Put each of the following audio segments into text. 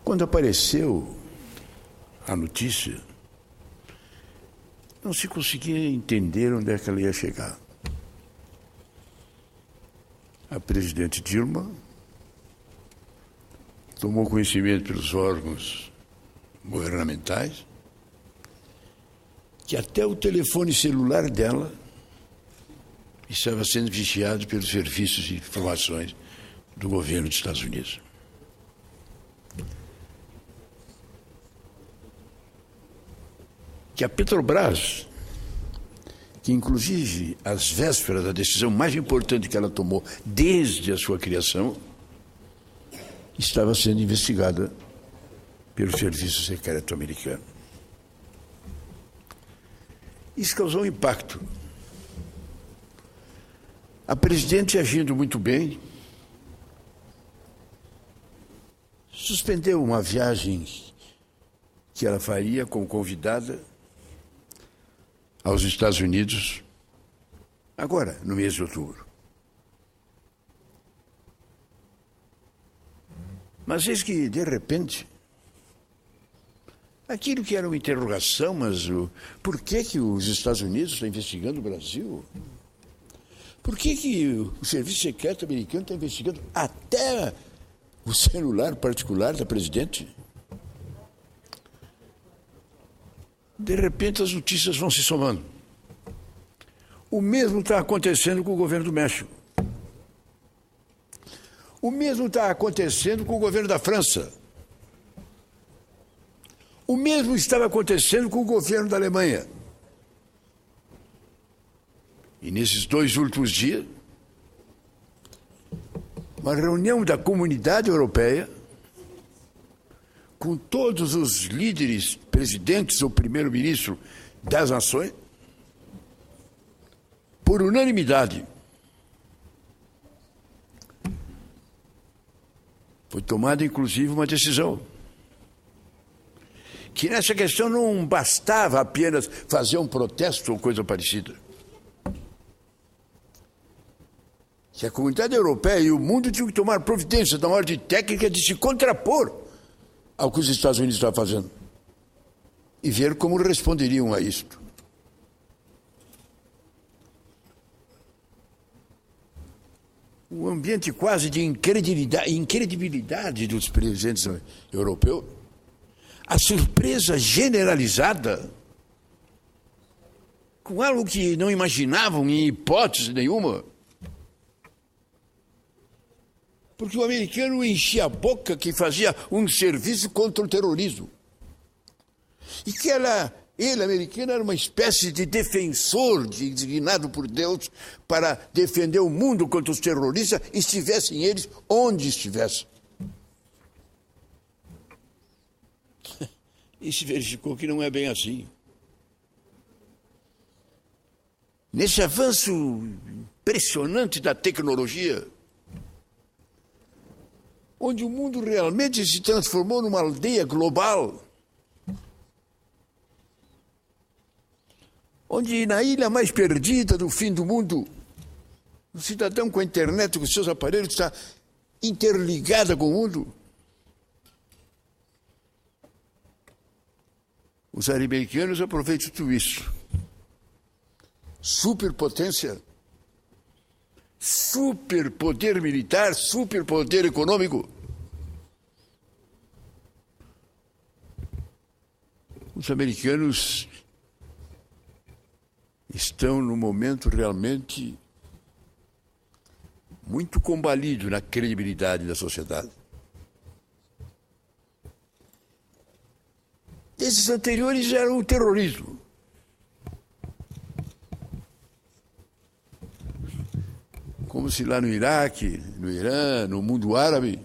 Quando apareceu a notícia, não se conseguia entender onde é que ela ia chegar. A presidente Dilma tomou conhecimento pelos órgãos governamentais que até o telefone celular dela estava sendo vigiado pelos serviços de informações do governo dos Estados Unidos. Que a Petrobras, que inclusive às vésperas da decisão mais importante que ela tomou desde a sua criação, estava sendo investigada pelo Serviço Secreto americano. Isso causou um impacto. A presidente, agindo muito bem, suspendeu uma viagem que ela faria como convidada aos Estados Unidos, agora, no mês de outubro. Mas eis que, de repente, aquilo que era uma interrogação, mas por que os Estados Unidos estão investigando o Brasil? Por que o Serviço Secreto americano está investigando até o celular particular da presidente? De repente as notícias vão se somando. O mesmo está acontecendo com o governo do México. O mesmo está acontecendo com o governo da França. O mesmo estava acontecendo com o governo da Alemanha. E nesses 2 últimos dias, uma reunião da Comunidade Europeia com todos os líderes, presidentes ou primeiro-ministro das nações, por unanimidade, foi tomada inclusive uma decisão que nessa questão não bastava apenas fazer um protesto ou coisa parecida. Que a comunidade europeia e o mundo tinham que tomar providências na ordem técnica de se contrapor ao que os Estados Unidos estavam fazendo e ver como responderiam a isto. Um ambiente quase de incredibilidade dos presidentes europeus, a surpresa generalizada com algo que não imaginavam em hipótese nenhuma. Porque o americano enchia a boca que fazia um serviço contra o terrorismo. E que ele, americano, era uma espécie de defensor designado por Deus para defender o mundo contra os terroristas, estivessem eles onde estivessem. E se verificou que não é bem assim. Nesse avanço impressionante da tecnologia, onde o mundo realmente se transformou numa aldeia global, onde na ilha mais perdida do fim do mundo, o cidadão com a internet, com seus aparelhos, está interligado com o mundo. Os americanos aproveitam tudo isso. Superpotência, superpoder militar, superpoder econômico. Os americanos estão num momento realmente muito combalido na credibilidade da sociedade. Esses anteriores eram o terrorismo. Como se lá no Iraque, no Irã, no mundo árabe,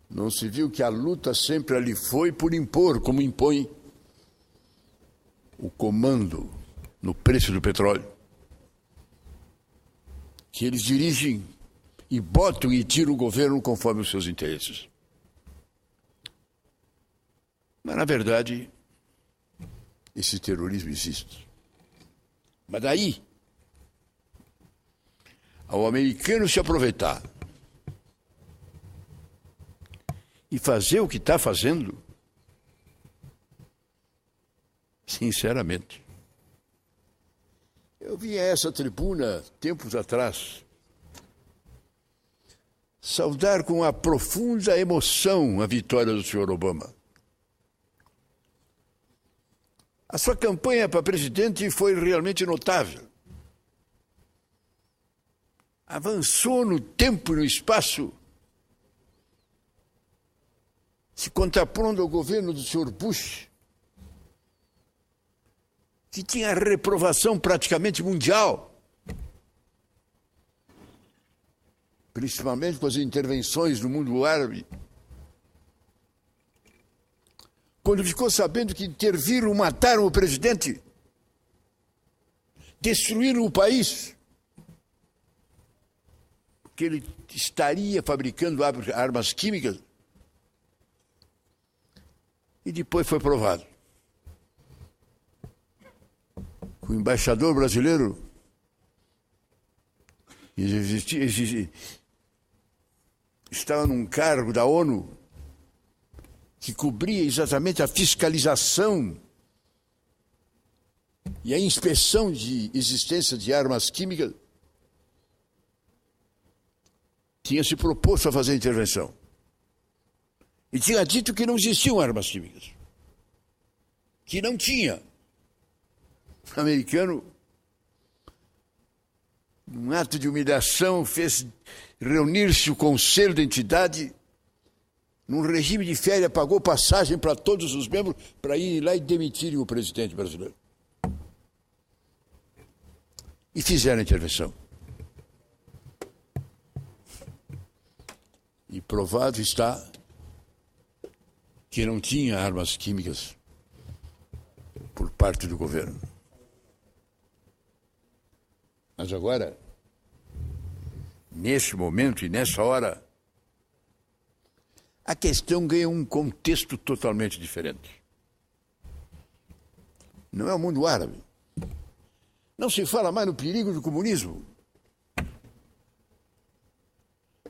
não se viu que a luta sempre ali foi por impor, como impõe o comando no preço do petróleo. Que eles dirigem e botam e tiram o governo conforme os seus interesses. Mas, na verdade, esse terrorismo existe. Mas daí, ao americano se aproveitar e fazer o que está fazendo, sinceramente. Eu vim a essa tribuna, tempos atrás, saudar com uma profunda emoção a vitória do senhor Obama. A sua campanha para presidente foi realmente notável. Avançou no tempo e no espaço, se contrapondo ao governo do senhor Bush, que tinha reprovação praticamente mundial, principalmente com as intervenções no mundo árabe. Quando ficou sabendo que interviram, mataram o presidente, destruíram o país, que ele estaria fabricando armas químicas, e depois foi provado. O embaixador brasileiro estava num cargo da ONU que cobria exatamente a fiscalização e a inspeção de existência de armas químicas, tinha se proposto a fazer a intervenção. E tinha dito que não existiam armas químicas. Que não tinha. O americano, num ato de humilhação, fez reunir-se o Conselho da Entidade, num regime de férias, pagou passagem para todos os membros para irem lá e demitirem o presidente brasileiro. E fizeram a intervenção. E provado está que não tinha armas químicas por parte do governo. Mas agora, nesse momento e nessa hora, a questão ganha um contexto totalmente diferente. Não é o mundo árabe. Não se fala mais no perigo do comunismo.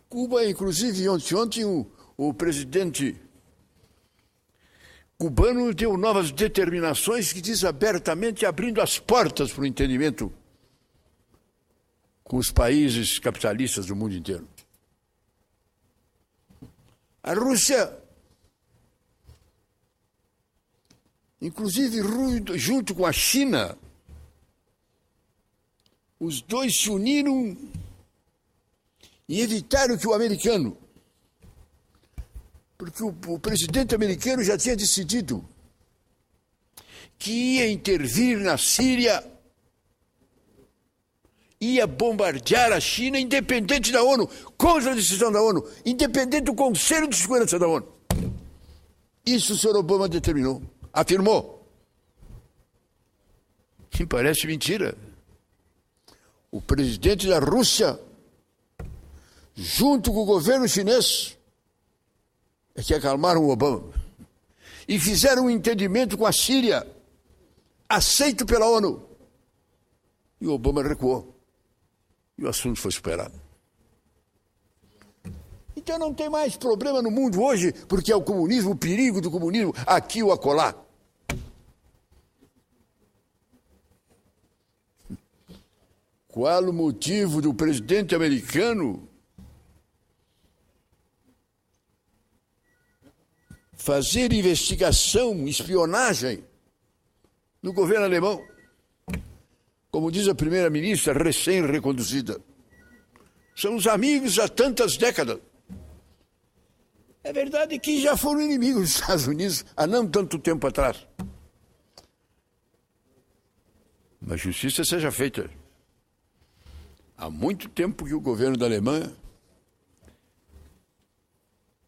Cuba, inclusive, ontem o presidente cubano deu novas determinações que diz abertamente, abrindo as portas para o entendimento com os países capitalistas do mundo inteiro. A Rússia, inclusive junto com a China, os dois se uniram e evitaram que o americano, porque o presidente americano já tinha decidido que ia intervir na Síria, ia bombardear a China, independente da ONU, contra a decisão da ONU, independente do Conselho de Segurança da ONU. Isso o senhor Obama determinou, afirmou. Que parece mentira. O presidente da Rússia, junto com o governo chinês, é que acalmaram o Obama e fizeram um entendimento com a Síria, aceito pela ONU. E o Obama recuou. E o assunto foi superado. Então não tem mais problema no mundo hoje, porque é o comunismo, o perigo do comunismo, aqui ou acolá. Qual o motivo do presidente americano fazer investigação, espionagem no governo alemão? Como diz a primeira-ministra recém-reconduzida, são os amigos há tantas décadas. É verdade que já foram inimigos dos Estados Unidos há não tanto tempo atrás. Mas justiça seja feita. Há muito tempo que o governo da Alemanha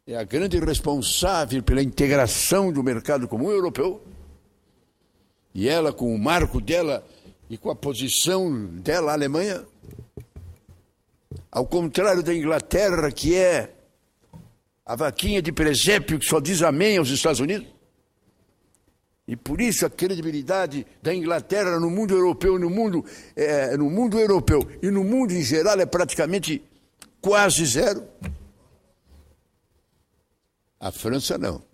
é a grande responsável pela integração do mercado comum europeu, e ela, com o marco dela e com a posição dela, a Alemanha, ao contrário da Inglaterra, que é a vaquinha de presépio que só diz amém aos Estados Unidos, e por isso a credibilidade da Inglaterra no mundo europeu, no mundo europeu e no mundo em geral é praticamente quase zero. A França não.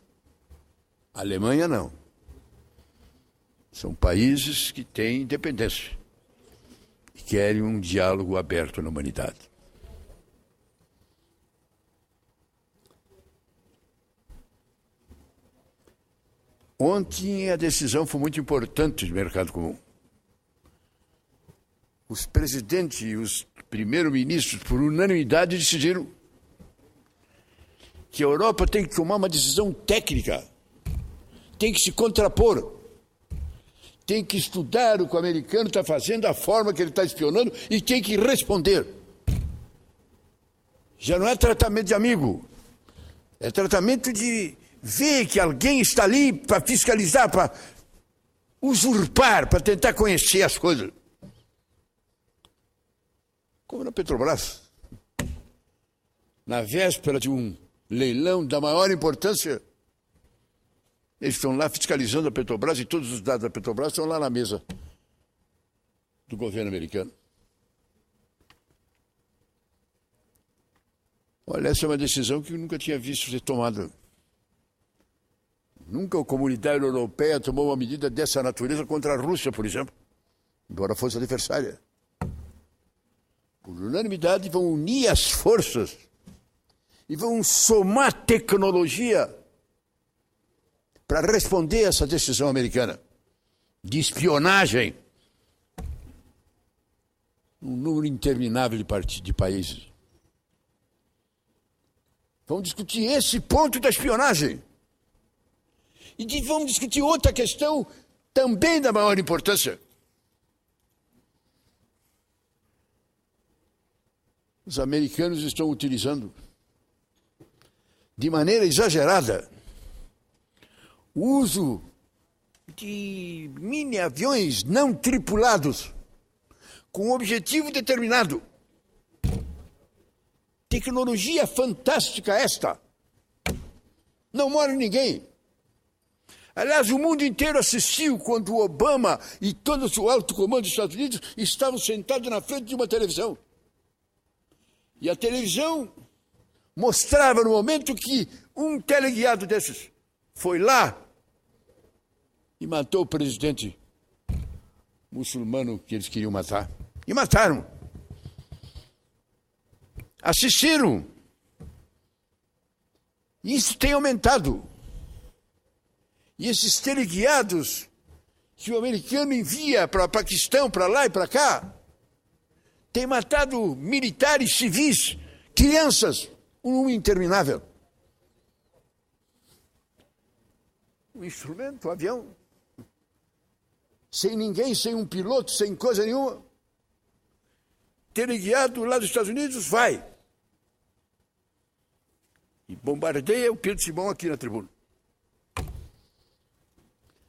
A Alemanha não. São países que têm independência e querem um diálogo aberto na humanidade. Ontem a decisão foi muito importante do mercado comum. Os presidentes e os primeiros-ministros, por unanimidade, decidiram que a Europa tem que tomar uma decisão técnica, tem que se contrapor, tem que estudar o que o americano está fazendo, a forma que ele está espionando e tem que responder. Já não é tratamento de amigo, é tratamento de ver que alguém está ali para fiscalizar, para usurpar, para tentar conhecer as coisas. Como na Petrobras. Na véspera de um leilão da maior importância, eles estão lá fiscalizando a Petrobras e todos os dados da Petrobras estão lá na mesa do governo americano. Olha, essa é uma decisão que eu nunca tinha visto ser tomada. Nunca a comunidade europeia tomou uma medida dessa natureza contra a Rússia, por exemplo, embora fosse adversária. Por unanimidade, vão unir as forças e vão somar tecnologia para responder a essa decisão americana de espionagem num número interminável de países. Vamos discutir esse ponto da espionagem. E vamos discutir outra questão também da maior importância. Os americanos estão utilizando de maneira exagerada o uso de mini-aviões não tripulados com um objetivo determinado. Tecnologia fantástica esta. Não morre ninguém. Aliás, o mundo inteiro assistiu quando o Obama e todo o alto comando dos Estados Unidos estavam sentados na frente de uma televisão. E a televisão mostrava no momento que um teleguiado desses foi lá e matou o presidente muçulmano que eles queriam matar. E mataram. Assistiram. Isso tem aumentado. E esses teleguiados que o americano envia para o Paquistão, para lá e para cá, tem matado militares, civis, crianças, um número interminável. Um instrumento, um avião, sem ninguém, sem um piloto, sem coisa nenhuma. Teleguiado lá dos Estados Unidos, vai. E bombardeia o Pedro Simão aqui na tribuna.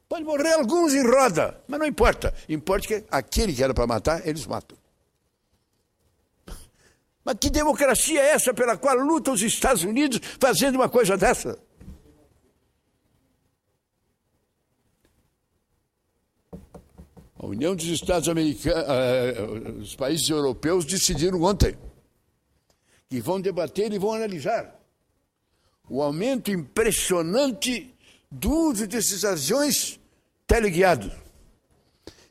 Pode morrer alguns em roda, mas não importa. Importa que aquele que era para matar, eles matam. Mas que democracia é essa pela qual lutam os Estados Unidos fazendo uma coisa dessa? A União dos Estados Americanos, os países europeus decidiram ontem que vão debater e vão analisar o aumento impressionante do uso desses aviões teleguiados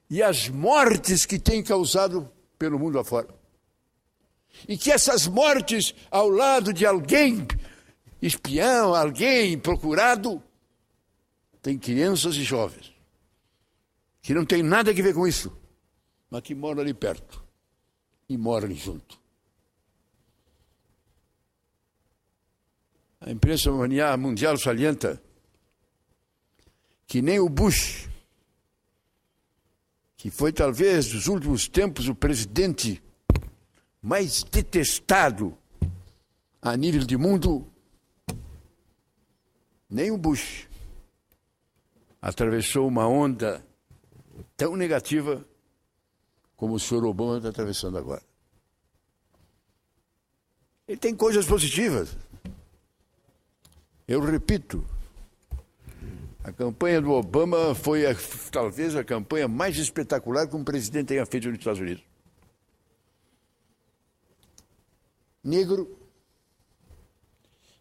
e as mortes que tem causado pelo mundo afora. E que essas mortes ao lado de alguém espião, alguém procurado, tem crianças e jovens que não tem nada a ver com isso, mas que moram ali perto e moram ali junto. A imprensa mundial salienta que nem o Bush, que foi talvez nos últimos tempos o presidente mais detestado a nível de mundo, nem o Bush atravessou uma onda tão negativa como o senhor Obama está atravessando agora. Ele tem coisas positivas. Eu repito, a campanha do Obama foi talvez a campanha mais espetacular que um presidente tenha feito nos Estados Unidos. Negro,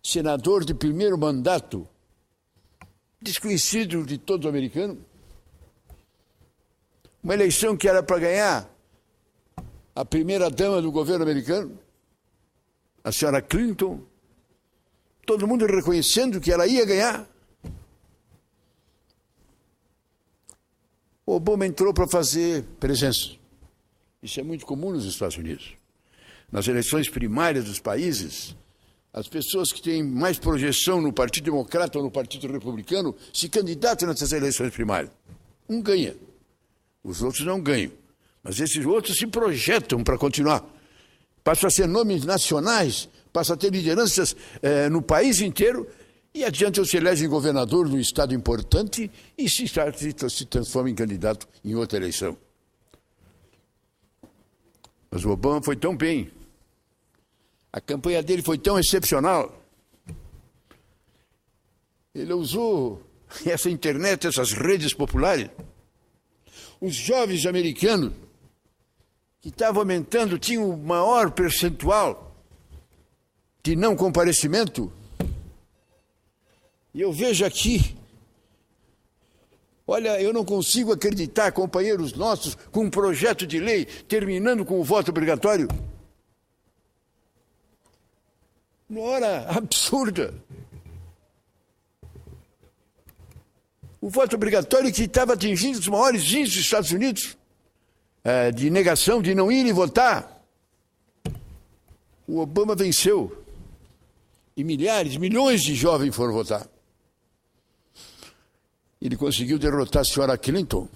senador de primeiro mandato, desconhecido de todo americano. Uma eleição que era para ganhar a primeira-dama do governo americano, a senhora Clinton, todo mundo reconhecendo que ela ia ganhar. O Obama entrou para fazer presença. Isso é muito comum nos Estados Unidos. Nas eleições primárias dos países, as pessoas que têm mais projeção no Partido Democrata ou no Partido Republicano se candidatam nessas eleições primárias. Um ganha, os outros não ganham. Mas esses outros se projetam para continuar. Passam a ser nomes nacionais, passam a ter lideranças no país inteiro, e adiante se elege governador de um estado importante e se transforma em candidato em outra eleição. Mas o Obama foi tão bem, a campanha dele foi tão excepcional, ele usou essa internet, essas redes populares. Os jovens americanos que estavam aumentando tinham o maior percentual de não comparecimento. E eu vejo aqui, olha, eu não consigo acreditar, companheiros nossos, com um projeto de lei terminando com o voto obrigatório. Uma hora absurda. O voto obrigatório que estava atingindo os maiores índices dos Estados Unidos, de negação, de não irem votar. O Obama venceu. E milhares, milhões de jovens foram votar. Ele conseguiu derrotar a senhora Clinton.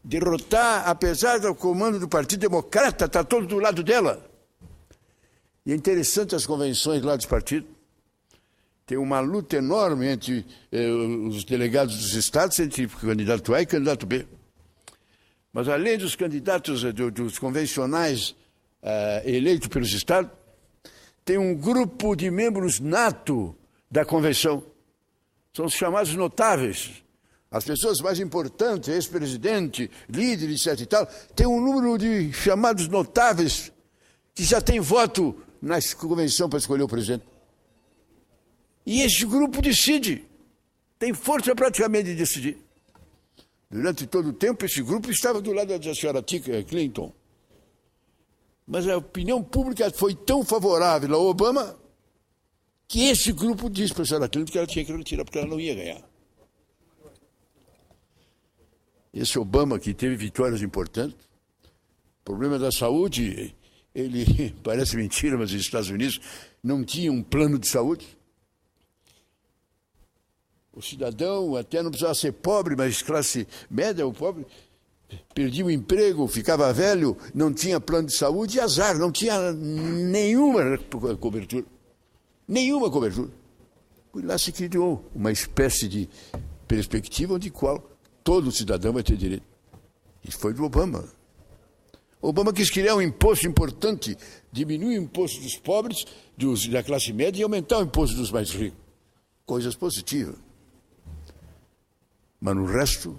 Derrotar, apesar do comando do Partido Democrata, está todo do lado dela. E é interessante as convenções lá dos partidos. Tem uma luta enorme entre os delegados dos estados, entre candidato A e candidato B. Mas além dos candidatos, dos convencionais eleitos pelos estados, tem um grupo de membros nato da convenção. São os chamados notáveis. As pessoas mais importantes, ex-presidente, líder, etc. e tal, tem um número de chamados notáveis que já tem voto na convenção para escolher o presidente. E esse grupo decide. Tem força praticamente de decidir. Durante todo o tempo, esse grupo estava do lado da senhora Clinton. Mas a opinião pública foi tão favorável ao Obama que esse grupo disse para a senhora Clinton que ela tinha que retirar porque ela não ia ganhar. Esse Obama, que teve vitórias importantes, problema da saúde, ele parece mentira, mas os Estados Unidos não tinha um plano de saúde. O cidadão até não precisava ser pobre, mas classe média, o pobre, perdia o emprego, ficava velho, não tinha plano de saúde e azar, não tinha nenhuma cobertura. Nenhuma cobertura. Por lá se criou uma espécie de perspectiva onde qual todo cidadão vai ter direito. Isso foi do Obama. Obama quis criar um imposto importante, diminuir o imposto dos pobres, da classe média, e aumentar o imposto dos mais ricos. Coisas positivas. Mas no resto,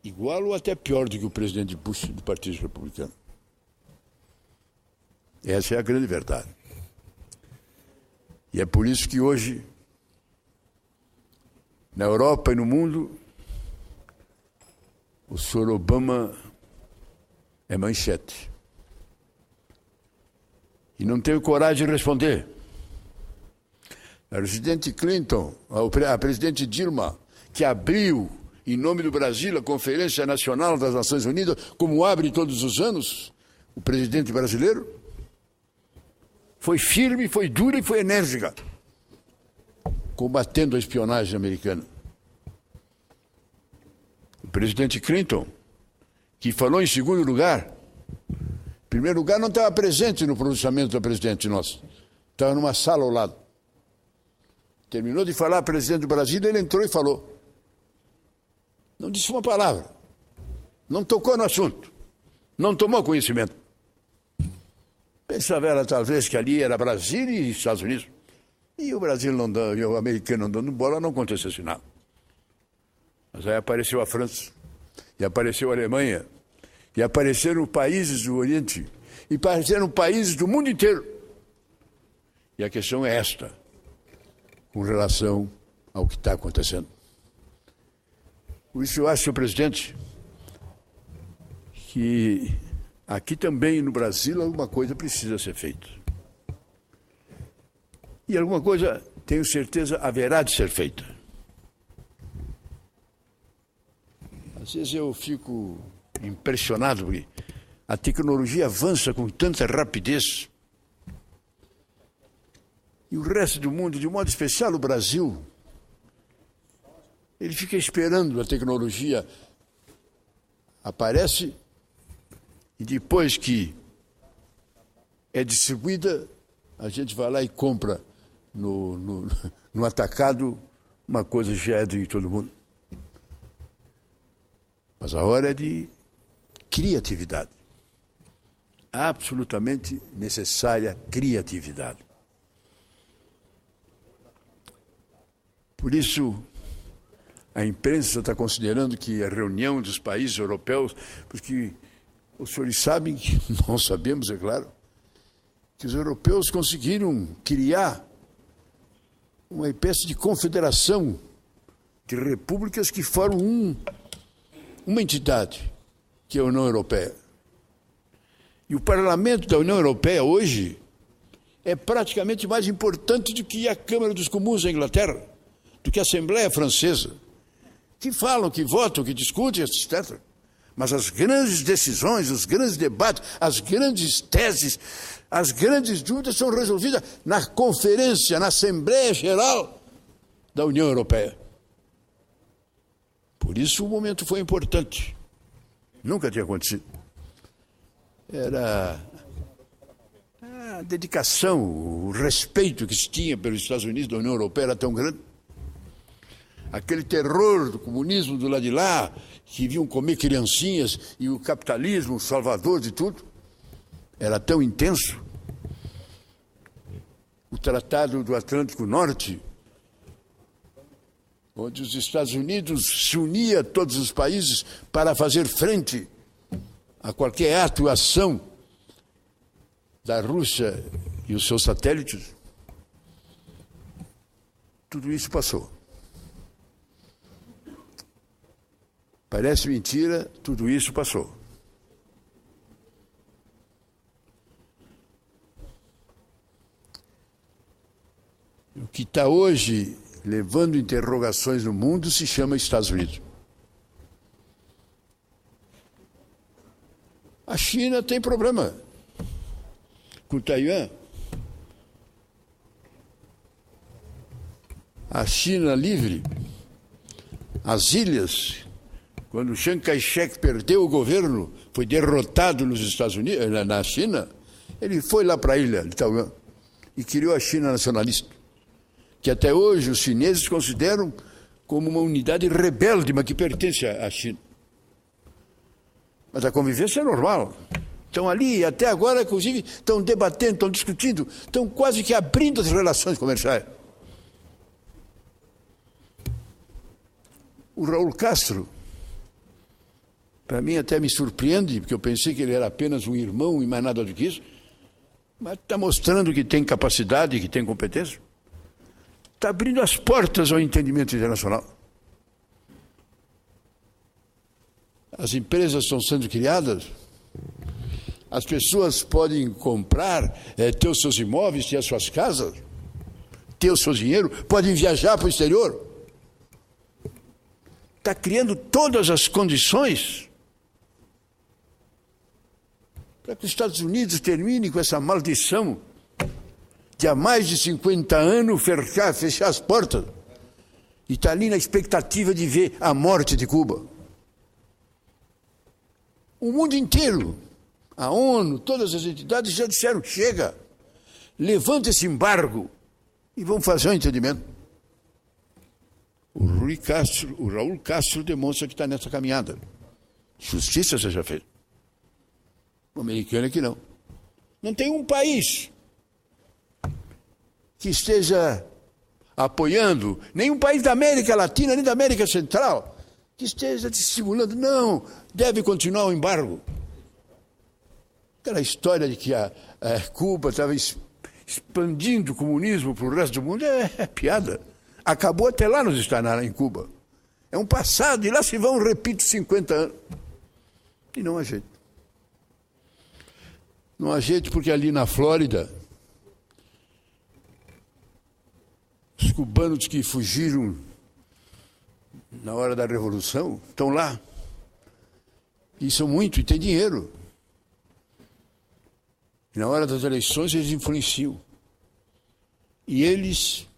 igual ou até pior do que o presidente Bush do Partido Republicano. Essa é a grande verdade. E é por isso que hoje, na Europa e no mundo, o senhor Obama é manchete. E não teve coragem de responder. A presidente Clinton, a presidente Dilma, que abriu, em nome do Brasil, a Conferência Nacional das Nações Unidas, como abre todos os anos, o presidente brasileiro, foi firme, foi dura e foi enérgica, combatendo a espionagem americana. O presidente Clinton, que falou em segundo lugar, em primeiro lugar não estava presente no pronunciamento do presidente nosso, estava numa sala ao lado. Terminou de falar, presidente do Brasil, ele entrou e falou. Não disse uma palavra, não tocou no assunto, não tomou conhecimento. Pensava ela talvez que ali era Brasil e Estados Unidos. E o Brasil não dando, e o americano não dando bola, não acontecesse nada. Mas aí apareceu a França, e apareceu a Alemanha, e apareceram países do Oriente, e apareceram países do mundo inteiro, E a questão é esta, com relação ao que está acontecendo. Por isso eu acho, senhor presidente, que aqui também no Brasil alguma coisa precisa ser feita. E alguma coisa, tenho certeza, haverá de ser feita. Às vezes eu fico impressionado porque a tecnologia avança com tanta rapidez. E o resto do mundo, de modo especial o Brasil, ele fica esperando a tecnologia aparece e depois que é distribuída, a gente vai lá e compra no atacado, uma coisa já é de todo mundo. Mas a hora é de criatividade. Absolutamente necessária criatividade. Por isso, a imprensa está considerando que a reunião dos países europeus, porque os senhores sabem, que nós sabemos, é claro, que os europeus conseguiram criar uma espécie de confederação de repúblicas que formam uma entidade, que é a União Europeia. E o parlamento da União Europeia hoje é praticamente mais importante do que a Câmara dos Comuns da Inglaterra, do que a Assembleia Francesa, que falam, que votam, que discutem, etc. Mas as grandes decisões, os grandes debates, as grandes teses, as grandes dúvidas são resolvidas na conferência, na Assembleia Geral da União Europeia. Por isso o momento foi importante. Nunca tinha acontecido. Era a dedicação, o respeito que se tinha pelos Estados Unidos da União Europeia era tão grande. Aquele terror do comunismo do lado de lá, que vinham comer criancinhas, e o capitalismo, o salvador de tudo, era tão intenso. O Tratado do Atlântico Norte, onde os Estados Unidos se unia a todos os países para fazer frente a qualquer atuação da Rússia e os seus satélites, tudo isso passou. Parece mentira, tudo isso passou. O que está hoje levando interrogações no mundo se chama Estados Unidos. A China tem problema com Taiwan. A China livre, as ilhas, quando Chiang Kai-shek perdeu o governo, foi derrotado nos Estados Unidos, na China, ele foi lá para a ilha de Taiwan e criou a China nacionalista, que até hoje os chineses consideram como uma unidade rebelde, mas que pertence à China. Mas a convivência é normal. Estão ali, até agora, inclusive, estão debatendo, estão discutindo, estão quase que abrindo as relações comerciais. O Raul Castro, para mim até me surpreende, porque eu pensei que ele era apenas um irmão e mais nada do que isso, mas está mostrando que tem capacidade, que tem competência. Está abrindo as portas ao entendimento internacional. As empresas estão sendo criadas, as pessoas podem comprar, ter os seus imóveis, ter as suas casas, ter o seu dinheiro, podem viajar para o exterior. Está criando todas as condições para que os Estados Unidos terminem com essa maldição de há mais de 50 anos fechar as portas e está ali na expectativa de ver a morte de Cuba. O mundo inteiro, a ONU, todas as entidades já disseram, chega, levanta esse embargo e vamos fazer um entendimento. O Raul Castro demonstra que está nessa caminhada. Justiça seja feita. O americano é que não. Não tem um país que esteja apoiando, nenhum país da América Latina, nem da América Central, que esteja estimulando. Não, deve continuar o embargo. Aquela história de que a Cuba estava expandindo o comunismo para o resto do mundo, é piada. Acabou até lá nos Estados Unidos, em Cuba. É um passado, e lá se vão, repito, 50 anos. E não há jeito. Não há jeito porque ali na Flórida, os cubanos que fugiram na hora da Revolução estão lá. E são muito, e têm dinheiro. E na hora das eleições eles influenciam. E eles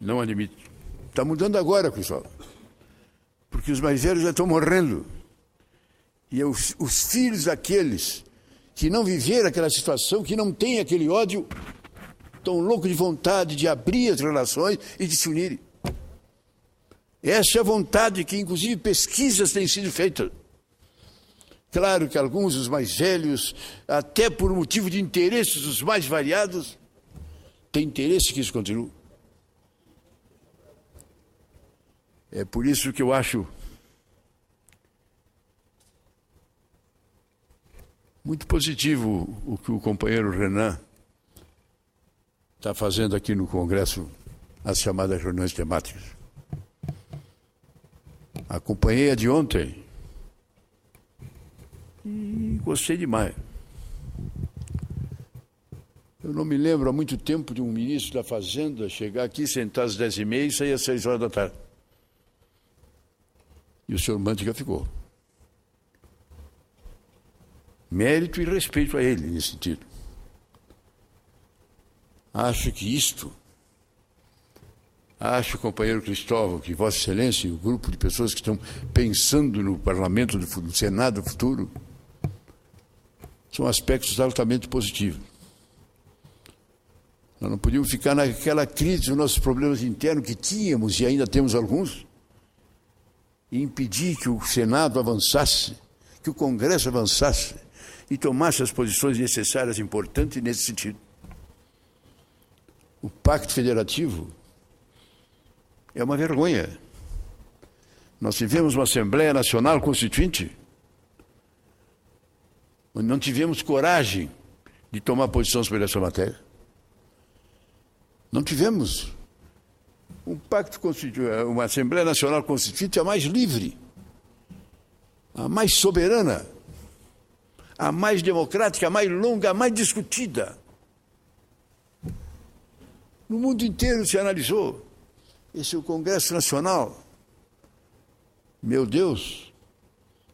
não admitem. Está mudando agora, pessoal. Porque os mais velhos já estão morrendo. E os filhos daqueles que não viveram aquela situação, que não têm aquele ódio, estão loucos de vontade de abrir as relações e de se unirem. Essa é a vontade que, inclusive, pesquisas têm sido feitas. Claro que alguns, os mais velhos, até por motivo de interesses os mais variados, têm interesse que isso continue. É por isso que eu acho muito positivo o que o companheiro Renan está fazendo aqui no Congresso, as chamadas reuniões temáticas. Acompanhei a de ontem e gostei demais. Eu não me lembro há muito tempo de um ministro da Fazenda chegar aqui, sentar às 10h30 e sair às 6 horas da tarde. E o senhor Manteiga ficou. Mérito e respeito a ele, nesse sentido. Acho, companheiro Cristóvão, que Vossa Excelência e o grupo de pessoas que estão pensando no parlamento, no Senado futuro, são aspectos altamente positivos. Nós não podíamos ficar naquela crise dos nossos problemas internos que tínhamos e ainda temos alguns, e impedir que o Senado avançasse, que o Congresso avançasse e tomasse as posições necessárias e importantes nesse sentido. O Pacto Federativo é uma vergonha. Nós tivemos uma Assembleia Nacional Constituinte onde não tivemos coragem de tomar posição sobre essa matéria. Não tivemos. Uma Assembleia Nacional Constituinte a mais livre, a mais soberana, a mais democrática, a mais longa, a mais discutida. No mundo inteiro se analisou. Esse é o Congresso Nacional. Meu Deus,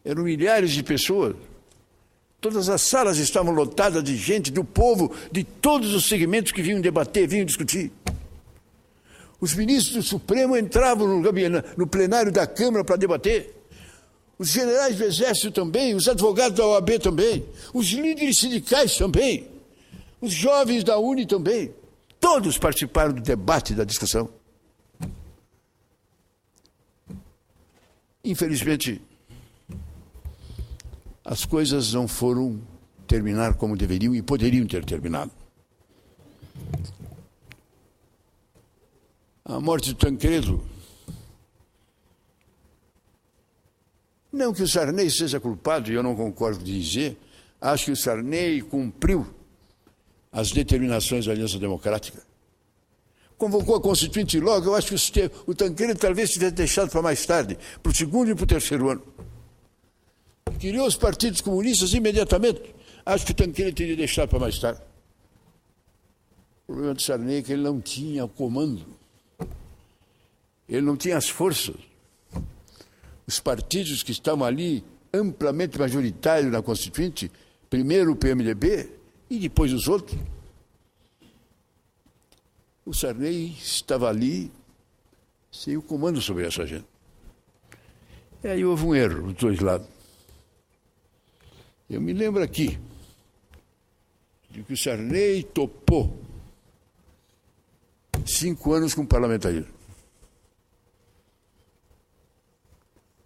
eram milhares de pessoas. Todas as salas estavam lotadas de gente, do povo, de todos os segmentos que vinham debater, vinham discutir. Os ministros do Supremo entravam no plenário da Câmara para debater. Os generais do Exército também, os advogados da OAB também, os líderes sindicais também, os jovens da UNE também. Todos participaram do debate, da discussão. Infelizmente, as coisas não foram terminar como deveriam e poderiam ter terminado. A morte do Tancredo, não que o Sarney seja culpado, e eu não concordo de dizer, acho que o Sarney cumpriu as determinações da Aliança Democrática. Convocou a Constituinte logo, eu acho que o Tancredo talvez tivesse deixado para mais tarde, para o segundo e para o terceiro ano. Criou os partidos comunistas imediatamente, acho que o Tancredo teria deixado para mais tarde. O problema do Sarney é que ele não tinha comando. Ele não tinha as forças. Os partidos que estavam ali, amplamente majoritários na Constituinte, primeiro o PMDB e depois os outros. O Sarney estava ali sem o comando sobre essa gente. E aí houve um erro dos dois lados. Eu me lembro aqui de que o Sarney topou 5 anos com parlamentarismo.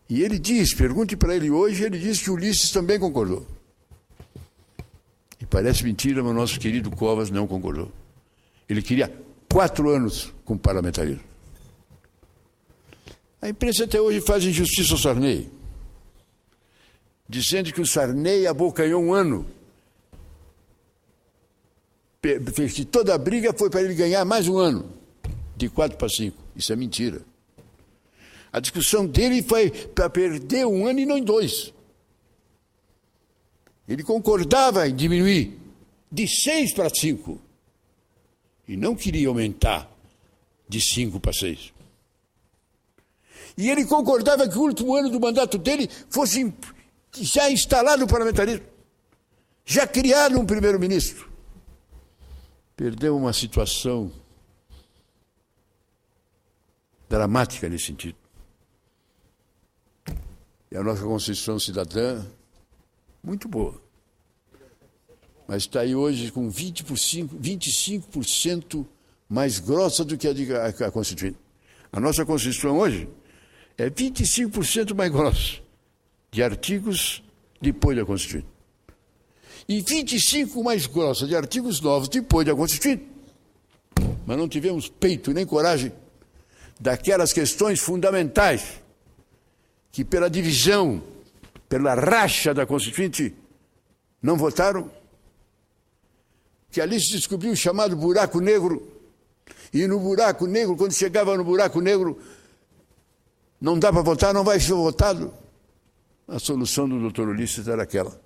E ele diz, pergunte para ele hoje, ele diz que o Ulisses também concordou. E parece mentira, mas o nosso querido Covas não concordou. Ele queria 4 anos com parlamentarismo. A imprensa até hoje faz injustiça ao Sarney, dizendo que o Sarney abocanhou 1 ano. que toda a briga foi para ele ganhar mais um ano, de 4 para 5. Isso é mentira. A discussão dele foi para perder um ano e não 2. Ele concordava em diminuir de 6 para 5. E não queria aumentar de 5 para 6. E ele concordava que o último ano do mandato dele fosse já instalado o parlamentarismo, já criado um primeiro-ministro. Perdeu uma situação dramática nesse sentido. E a nossa Constituição Cidadã, muito boa. Mas está aí hoje com 25% mais grossa do que a Constituinte. A nossa Constituição hoje é 25% mais grossa de artigos depois da Constituinte. E 25% mais grossa de artigos novos depois da Constituinte. Mas não tivemos peito nem coragem daquelas questões fundamentais que pela divisão, pela racha da Constituinte, não votaram, que ali se descobriu o chamado buraco negro, e no buraco negro, quando chegava no buraco negro, não dá para votar, não vai ser votado. A solução do doutor Ulisses era aquela.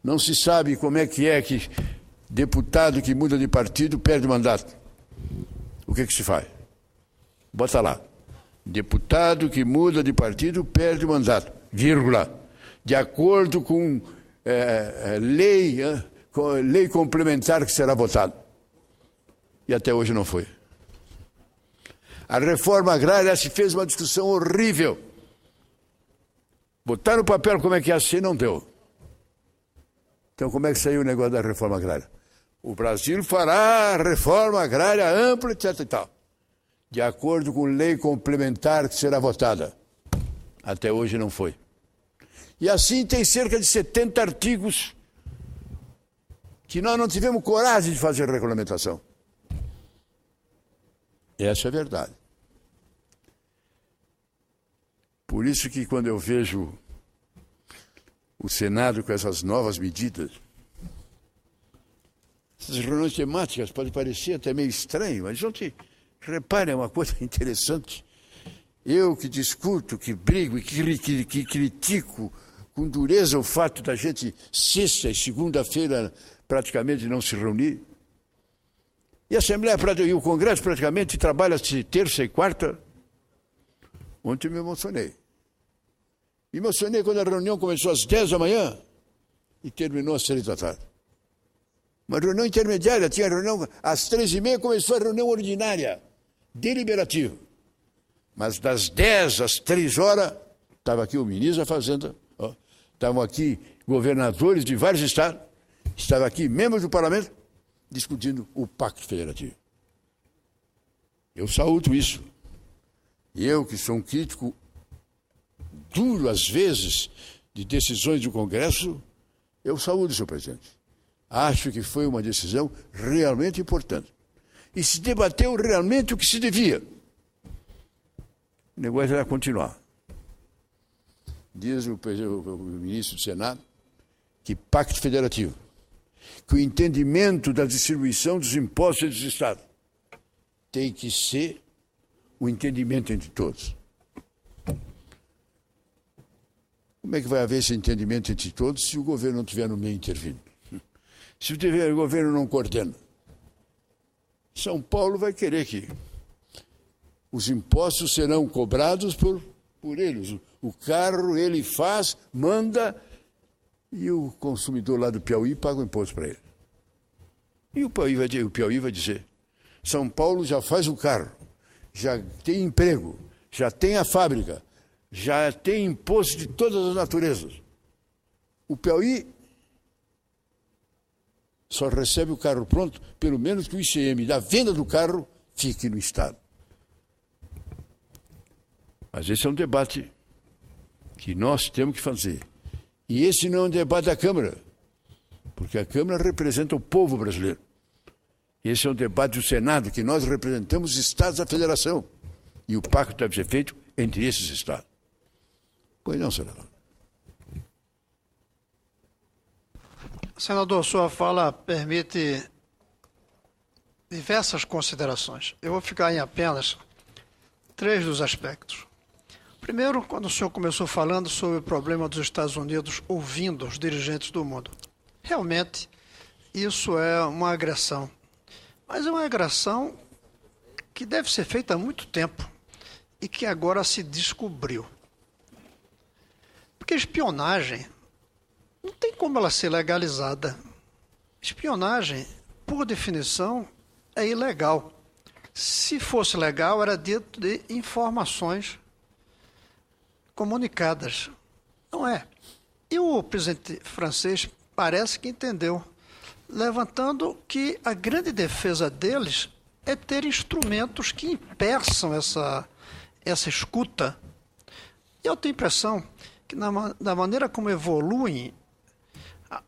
Não se sabe como é que deputado que muda de partido perde o mandato. O que se faz? Bota lá. Deputado que muda de partido perde o mandato, vírgula, de acordo com lei complementar que será votada. E até hoje não foi. A reforma agrária se fez uma discussão horrível. Botar no papel como é que ia ser, não deu. Então como é que saiu o negócio da reforma agrária? O Brasil fará a reforma agrária ampla, etc. e tal, de acordo com lei complementar que será votada. Até hoje não foi. E assim tem cerca de 70 artigos que nós não tivemos coragem de fazer regulamentação. Essa é a verdade. Por isso que quando eu vejo o Senado com essas novas medidas, essas reuniões temáticas podem parecer até meio estranho, mas ontem, reparem, é uma coisa interessante. Eu que discuto, que brigo e que critico com dureza o fato da gente sexta e segunda-feira praticamente não se reunir. E a Assembleia e o Congresso praticamente trabalha-se terça e quarta. Ontem me emocionei. Me emocionei quando a reunião começou às 10 da manhã e terminou às 3 da tarde. Uma reunião intermediária, tinha reunião às 3h30, começou a reunião ordinária, deliberativa. Mas das 10 às 3 horas, estava aqui o ministro da Fazenda, estavam aqui governadores de vários estados, estava aqui membros do parlamento, discutindo o Pacto Federativo. Eu saúdo isso. E eu, que sou um crítico duro, às vezes, de decisões do Congresso, eu saúdo, senhor presidente. Acho que foi uma decisão realmente importante. E se debateu realmente o que se devia. O negócio era continuar. Diz o ministro do Senado que Pacto Federativo, que o entendimento da distribuição dos impostos dos estados tem que ser um entendimento entre todos. Como é que vai haver esse entendimento entre todos se o governo não estiver no meio intervindo? Se o governo não coordena? São Paulo vai querer que os impostos serão cobrados por eles. O carro ele faz, manda, e o consumidor lá do Piauí paga o imposto para ele. E o Piauí vai dizer, São Paulo já faz o carro, já tem emprego, já tem a fábrica, já tem imposto de todas as naturezas. O Piauí só recebe o carro pronto, pelo menos que o ICM da venda do carro fique no Estado. Mas esse é um debate que nós temos que fazer. E esse não é um debate da Câmara, porque a Câmara representa o povo brasileiro. Esse é um debate do Senado, que nós representamos os estados da federação. E o pacto deve ser feito entre esses estados. Pois não, senador. Senador, sua fala permite diversas considerações. Eu vou ficar em apenas 3 dos aspectos. Primeiro, quando o senhor começou falando sobre o problema dos Estados Unidos ouvindo os dirigentes do mundo. Realmente, isso é uma agressão. Mas é uma agressão que deve ser feita há muito tempo e que agora se descobriu. Porque espionagem não tem como ela ser legalizada. Espionagem, por definição, é ilegal. Se fosse legal, era dentro de informações comunicadas. Não é. E o presidente francês parece que entendeu, levantando que a grande defesa deles é ter instrumentos que impeçam essa escuta. E eu tenho a impressão que da maneira como evoluem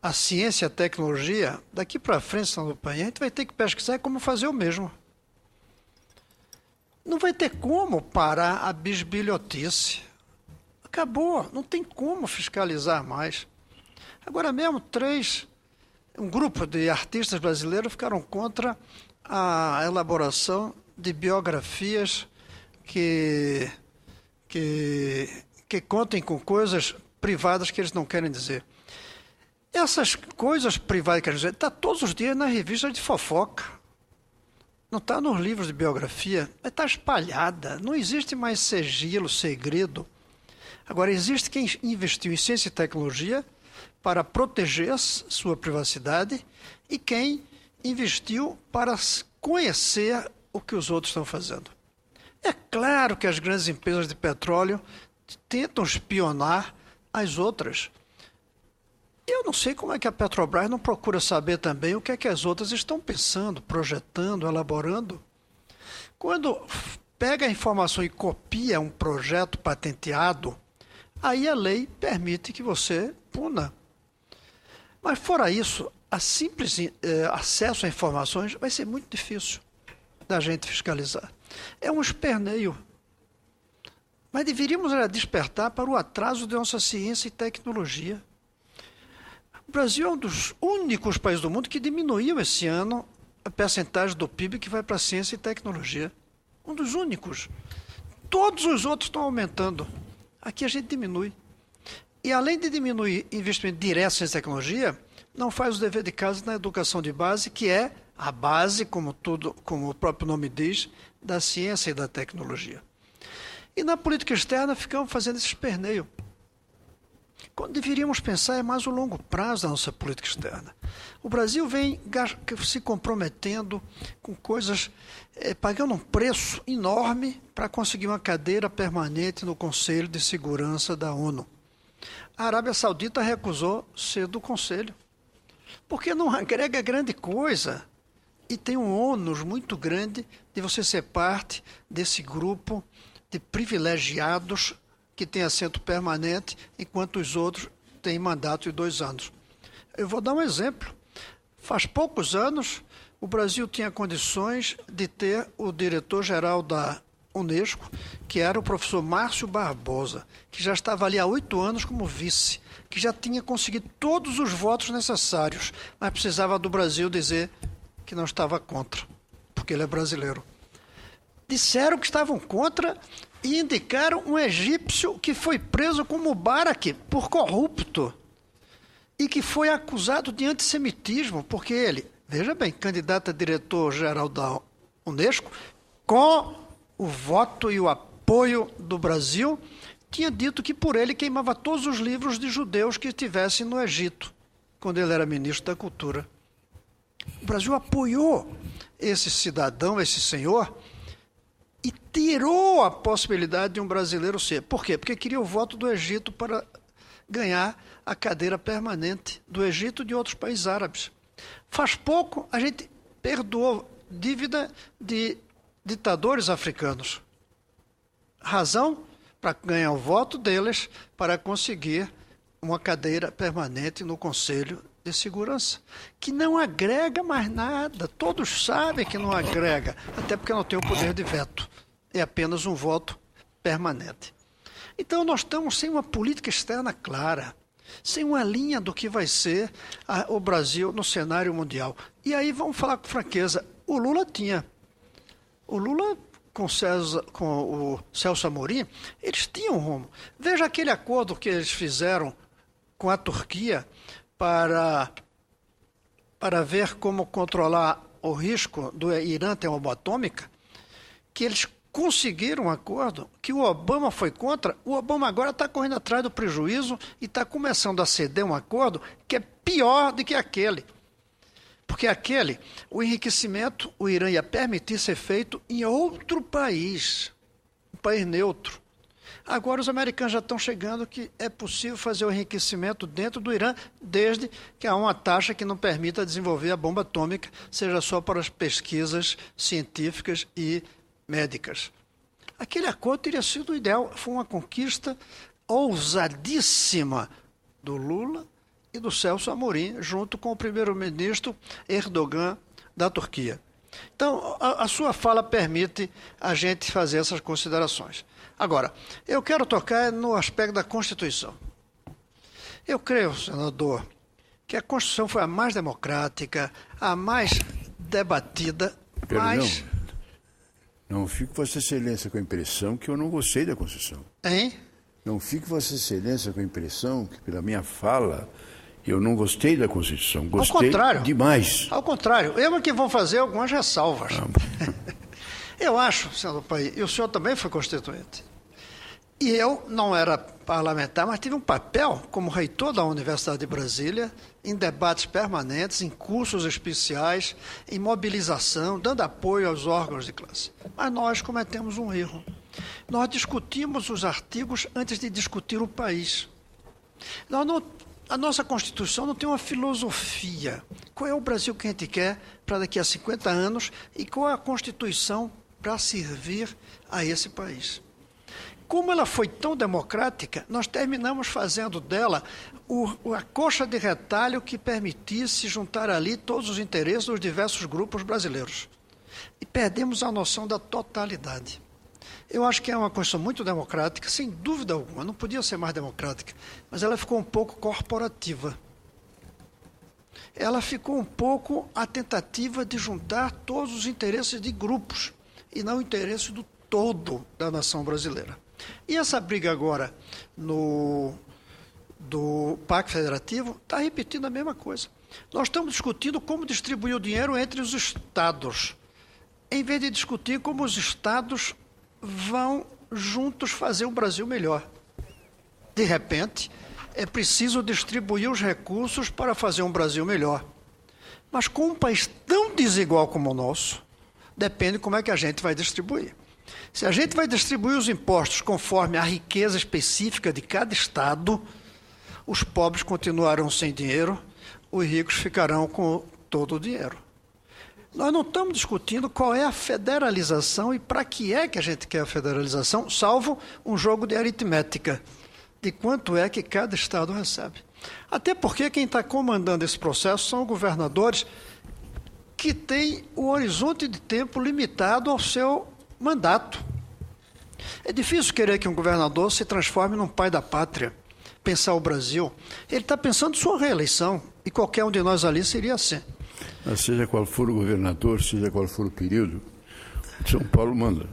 a ciência e a tecnologia, daqui para frente, senador Paim, a gente vai ter que pesquisar como fazer o mesmo. Não vai ter como parar a bisbilhotice. Acabou, não tem como fiscalizar mais. Agora mesmo, um grupo de artistas brasileiros ficaram contra a elaboração de biografias que contem com coisas privadas que eles não querem dizer. Essas coisas privadas que querem dizer, está todos os dias na revista de fofoca. Não está nos livros de biografia, mas está espalhada. Não existe mais sigilo, segredo. Agora, existe quem investiu em ciência e tecnologia para proteger sua privacidade e quem investiu para conhecer o que os outros estão fazendo. É claro que as grandes empresas de petróleo tentam espionar as outras. Eu não sei como é que a Petrobras não procura saber também o que é que as outras estão pensando, projetando, elaborando. Quando pega a informação e copia um projeto patenteado, aí a lei permite que você puna. Mas fora isso, a simples acesso a informações vai ser muito difícil da gente fiscalizar. É um esperneio. Mas deveríamos despertar para o atraso de nossa ciência e tecnologia. O Brasil é um dos únicos países do mundo que diminuiu esse ano a percentagem do PIB que vai para a ciência e tecnologia. Um dos únicos. Todos os outros estão aumentando. Aqui a gente diminui. E além de diminuir investimento direto em ciência e tecnologia, não faz o dever de casa na educação de base, que é a base, como o próprio nome diz, da ciência e da tecnologia. E na política externa ficamos fazendo esse esperneio. Quando deveríamos pensar é mais o longo prazo da nossa política externa. O Brasil vem se comprometendo com coisas, pagando um preço enorme para conseguir uma cadeira permanente no Conselho de Segurança da ONU. A Arábia Saudita recusou ser do Conselho, porque não agrega grande coisa e tem um ônus muito grande de você ser parte desse grupo de privilegiados que tem assento permanente, enquanto os outros têm mandato de 2 anos. Eu vou dar um exemplo. Faz poucos anos, o Brasil tinha condições de ter o diretor-geral da Unesco, que era o professor Márcio Barbosa, que já estava ali há 8 anos como vice, que já tinha conseguido todos os votos necessários, mas precisava do Brasil dizer que não estava contra, porque ele é brasileiro. Disseram que estavam contra e indicaram um egípcio que foi preso com Mubarak por corrupto e que foi acusado de antissemitismo, porque ele, veja bem, candidato a diretor-geral da Unesco, com o voto e o apoio do Brasil, tinha dito que por ele queimava todos os livros de judeus que estivessem no Egito, quando ele era ministro da Cultura. O Brasil apoiou esse cidadão, esse senhor, e tirou a possibilidade de um brasileiro ser. Por quê? Porque queria o voto do Egito para ganhar a cadeira permanente do Egito e de outros países árabes. Faz pouco a gente perdoou dívida de ditadores africanos. Razão para ganhar o voto deles para conseguir uma cadeira permanente no Conselho de Segurança, que não agrega mais nada. Todos sabem que não agrega, até porque não tem o poder de veto. É apenas um voto permanente. Então nós estamos sem uma política externa clara. sem uma linha do que vai ser o Brasil no cenário mundial. E aí vamos falar com franqueza, o Lula tinha. O Lula com o Celso Amorim, eles tinham rumo. Veja aquele acordo que eles fizeram com a Turquia para ver como controlar o risco do Irã ter uma bomba atômica, que eles conseguiram um acordo que o Obama foi contra. O Obama agora está correndo atrás do prejuízo e está começando a ceder um acordo que é pior do que aquele. Porque o enriquecimento, o Irã ia permitir ser feito em outro país, um país neutro. Agora os americanos já estão chegando que é possível fazer o enriquecimento dentro do Irã, desde que há uma taxa que não permita desenvolver a bomba atômica, seja só para as pesquisas científicas e médicas. Aquele acordo teria sido ideal, foi uma conquista ousadíssima do Lula e do Celso Amorim, junto com o primeiro-ministro Erdogan da Turquia. Então, a sua fala permite a gente fazer essas considerações. Agora, eu quero tocar no aspecto da Constituição. Eu creio, senador, que a Constituição foi a mais democrática, a mais debatida, mas... Não fique Vossa Excelência com a impressão que eu não gostei da Constituição. Hein? Não fique Vossa Excelência com a impressão que, pela minha fala, eu não gostei da Constituição. Gostei ao contrário, demais. Ao contrário, eu é que vou fazer algumas ressalvas. Eu acho, senador Paí, e o senhor também foi constituinte. E eu não era parlamentar, mas tive um papel como reitor da Universidade de Brasília, em debates permanentes, em cursos especiais, em mobilização, dando apoio aos órgãos de classe. Mas nós cometemos um erro. Nós discutimos os artigos antes de discutir o país. A nossa Constituição não tem uma filosofia. Qual é o Brasil que a gente quer para daqui a 50 anos e qual é a Constituição para servir a esse país? Como ela foi tão democrática, nós terminamos fazendo dela a coxa de retalho que permitisse juntar ali todos os interesses dos diversos grupos brasileiros. E perdemos a noção da totalidade. Eu acho que é uma Constituição muito democrática, sem dúvida alguma, não podia ser mais democrática, mas ela ficou um pouco corporativa. Ela ficou um pouco a tentativa de juntar todos os interesses de grupos, e não o interesse do todo da nação brasileira. E essa briga agora do Pacto Federativo está repetindo a mesma coisa. Nós estamos discutindo como distribuir o dinheiro entre os estados, em vez de discutir como os estados vão juntos fazer um Brasil melhor. De repente, é preciso distribuir os recursos para fazer um Brasil melhor. Mas com um país tão desigual como o nosso, depende como é que a gente vai distribuir. Se a gente vai distribuir os impostos conforme a riqueza específica de cada estado, os pobres continuarão sem dinheiro, os ricos ficarão com todo o dinheiro. Nós não estamos discutindo qual é a federalização e para que é que a gente quer a federalização, salvo um jogo de aritmética, de quanto é que cada estado recebe. Até porque quem está comandando esse processo são governadores que têm o horizonte de tempo limitado ao seu mandato. É difícil querer que um governador se transforme num pai da pátria, pensar o Brasil. Ele está pensando sua reeleição, e qualquer um de nós ali seria assim. Mas seja qual for o governador, seja qual for o período, São Paulo manda.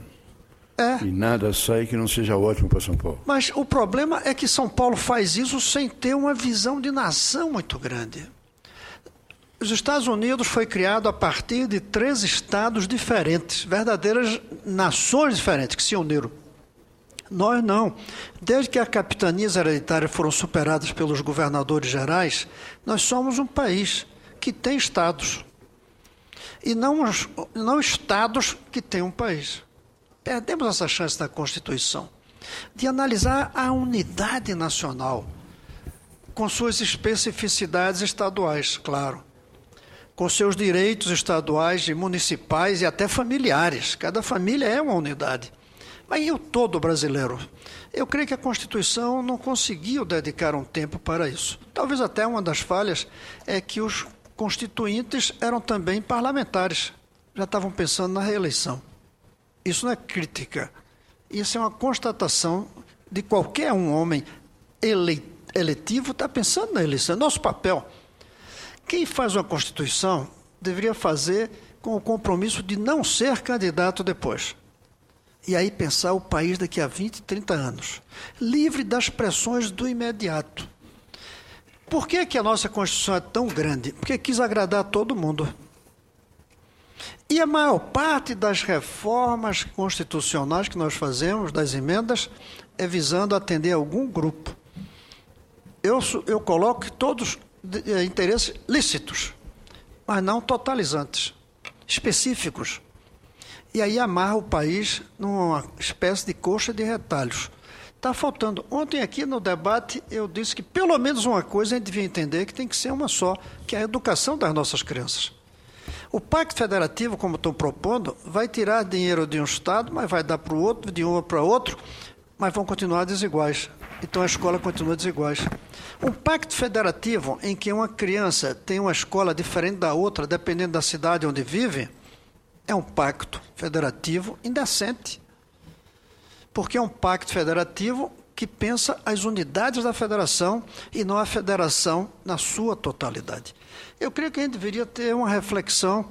E nada sai que não seja ótimo para São Paulo. Mas o problema é que São Paulo faz isso sem ter uma visão de nação muito grande. Os Estados Unidos foi criado a partir de 3 estados diferentes, verdadeiras nações diferentes que se uniram. Nós não. Desde que as capitanias hereditárias foram superadas pelos governadores gerais, nós somos um país que tem estados. E não estados que têm um país. Perdemos essa chance na Constituição de analisar a unidade nacional, com suas especificidades estaduais, claro, com seus direitos estaduais e municipais e até familiares. Cada família é uma unidade. Mas e o todo brasileiro? Eu creio que a Constituição não conseguiu dedicar um tempo para isso. Talvez até uma das falhas é que os constituintes eram também parlamentares. Já estavam pensando na reeleição. Isso não é crítica. Isso é uma constatação de qualquer um homem eletivo está pensando na eleição. Nosso papel, quem faz uma Constituição deveria fazer com o compromisso de não ser candidato depois. E aí pensar o país daqui a 20, 30 anos, livre das pressões do imediato. Por que a nossa Constituição é tão grande? Porque quis agradar a todo mundo. E a maior parte das reformas constitucionais que nós fazemos, das emendas, é visando atender algum grupo. Eu coloco todos interesses lícitos, mas não totalizantes, específicos. E aí amarra o país numa espécie de coxa de retalhos. Está faltando. Ontem aqui no debate eu disse que pelo menos uma coisa a gente devia entender que tem que ser uma só, que é a educação das nossas crianças. O Pacto Federativo, como estão propondo, vai tirar dinheiro de um Estado, mas vai dar para o outro, de um para outro, mas vão continuar desiguais. Então a escola continua desiguais. Um pacto federativo em que uma criança tem uma escola diferente da outra, dependendo da cidade onde vive, é um pacto federativo indecente. Porque é um pacto federativo que pensa as unidades da federação e não a federação na sua totalidade. Eu creio que a gente deveria ter uma reflexão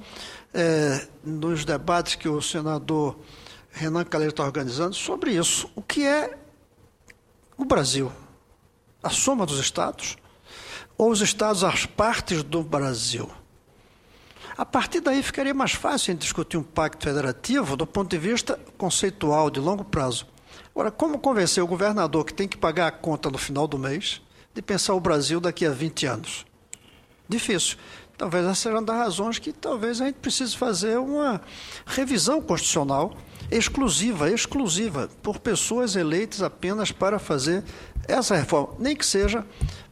nos debates que o senador Renan Calheiros está organizando sobre isso. O que é o Brasil? A soma dos estados? Ou os estados as partes do Brasil? A partir daí ficaria mais fácil discutir um pacto federativo do ponto de vista conceitual, de longo prazo. Agora, como convencer o governador que tem que pagar a conta no final do mês de pensar o Brasil daqui a 20 anos? Difícil. Talvez essa seja uma das razões que talvez a gente precise fazer uma revisão constitucional exclusiva, por pessoas eleitas apenas para fazer essa reforma, nem que seja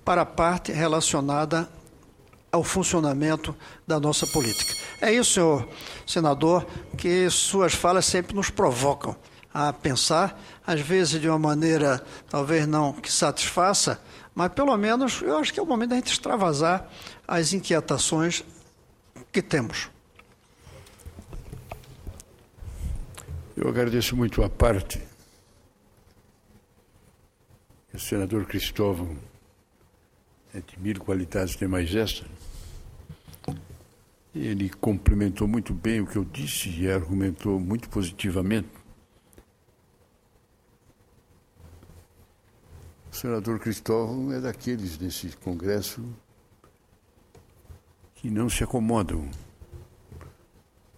para a parte relacionada ao funcionamento da nossa política. É isso, senhor senador, que suas falas sempre nos provocam a pensar, às vezes de uma maneira talvez não que satisfaça, mas pelo menos eu acho que é o momento da gente extravasar as inquietações que temos. Eu agradeço muito a parte que o senador Cristóvão, entre mil qualidades, tem mais esta. Ele complementou muito bem o que eu disse e argumentou muito positivamente. O senador Cristóvão é daqueles nesse Congresso que não se acomodam,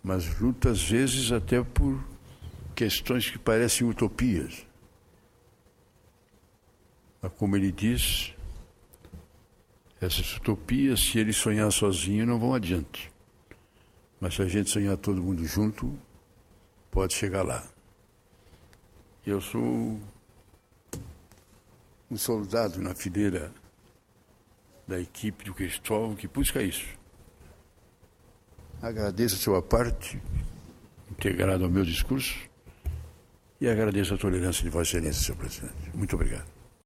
mas luta às vezes até por questões que parecem utopias. Mas como ele diz, essas utopias, se ele sonhar sozinho, não vão adiante. Mas se a gente sonhar todo mundo junto, pode chegar lá. Eu sou um soldado na fileira da equipe do Cristóvão que busca isso. Agradeço a sua parte, integrada ao meu discurso, e agradeço a tolerância de Vossa Excelência, senhor presidente. Muito obrigado.